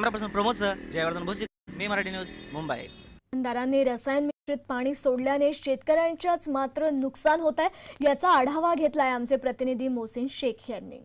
Camera person Pramod sir, Jayvardhan Bhosik, मी Marathi news, Mumbai. दारांनी रसायन मिश्रित पाणी सोडल्याने शेतकऱ्यांच्याच मात्र नुकसान होत आहे. याचा आढावा घेतलाय आमचे प्रतिनिधी मोहसिन शेख यांनी.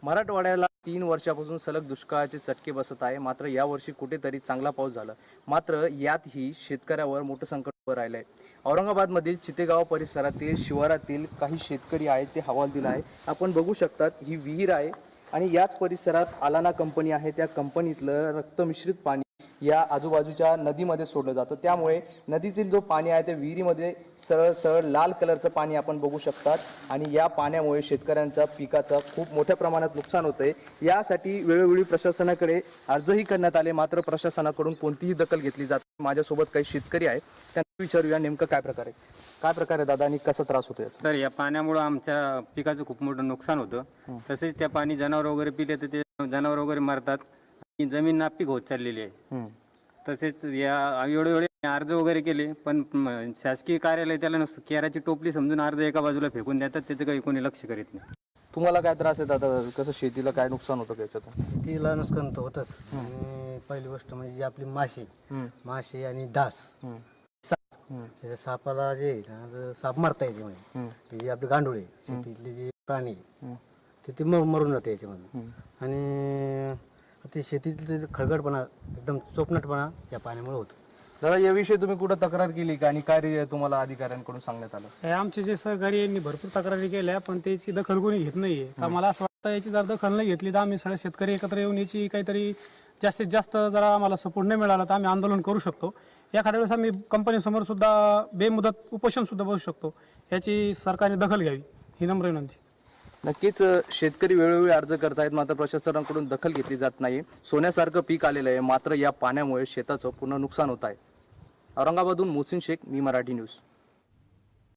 मराठवाड्याला 3 वर्षापासून सलग दुष्काळाचे चटके बसत आहे. मात्र यावर्षी कुठेतरी चांगला पाऊस झाला. मात्र यातही शेतकऱ्यावर मोठं संकट उभं राहिलं आहे. औरंगाबादमधील चितेगाव परिसरातील शिवारातील काही शेतकरी आहेत ते हवाल दिला आहे. आपण बघू शकतात ही विहीर आहे आणि याच परिसरात आलाना कंपनी आहे. त्या कंपनीतलं रक्तमिश्रित पाणी या आजूबाजूच्या नदीमध्ये सोडलं जातं. त्यामुळे नदीतील जो पाणी आहे ते विहिरीमध्ये सरळ सरळ लाल कलरचं पाणी आपण बघू शकतात आणि या पाण्यामुळे शेतकऱ्यांच्या पिकाचं खूप मोठ्या प्रमाणात नुकसान होतंय. यासाठी वेळोवेळी प्रशासनाकडे अर्जही करण्यात आले, मात्र प्रशासनाकडून कोणतीही दखल घेतली जात नाही. माझ्यासोबत काही शेतकरी आहेत, त्यांना विचारूया नेमकं काय प्रकार आहे दादा आणि कसा त्रास होतोय. तर या पाण्यामुळे आमच्या पिकाचं खूप मोठं नुकसान होतं. तसेच त्या पाणी जनावर वगैरे पिले तर ते जनावर वगैरे मरतात आणि जमीन नापीक होत चाललेली आहे. तसेच या वेळोवेळी अर्ज वगैरे केले, पण शासकीय कार्यालय त्याला नसतं. केराची टोपली समजून अर्ज एका बाजूला फेकून देतात, त्याचं काही कोणी लक्ष करीत नाही. तुम्हाला काय त्रास आहे दादा, कसं शेतीला काय नुकसान होतं त्याच्यात? शेतीला नुकसान तर होतच. आणि पहिली गोष्ट म्हणजे जी आपली माशी आणि डास, त्याच्या सापाला जे साप मारता याच्यामध्ये, जी आपली गांडुळे शेतीतले जे प्राणी ते मरून जाते याच्यामध्ये. आणि ते शेतीतले खळगडपणा, एकदम चोपनटपणा या पाण्यामुळे होतो. दादा याविषयी तुम्ही कुठं तक्रार केली का आणि काय तुम्हाला अधिकाऱ्यांकडून सांगण्यात आलं? आमचे जे सहकारी यांनी भरपूर तक्रारी केल्या, पण त्याची दखल कोणी घेत नाहीये. आम्हाला असं वाटतं याची जर दखल नाही घेतली तर आम्ही सगळे शेतकरी एकत्र येऊन याची काहीतरी जास्तीत जास्त जरा आम्हाला सपोर्ट नाही मिळाला तर आम्ही आंदोलन करू शकतो. एखाद्या वेळेस आम्ही कंपनीसमोर सुद्धा बेमुदत उपोषण सुद्धा बसू शकतो. याची सरकारने दखल घ्यावी ही नम्र विनंती. नक्कीच शेतकरी वेळोवेळी अर्ज करतायत, मात्र प्रशासनाकडून दखल घेतली जात नाही. सोन्यासारखं पीक आलेलं आहे, मात्र या पाण्यामुळे शेताचं पूर्ण नुकसान होत आहे. औरंगाबादहून मोहसिन शेख, मी मराठी न्यूज.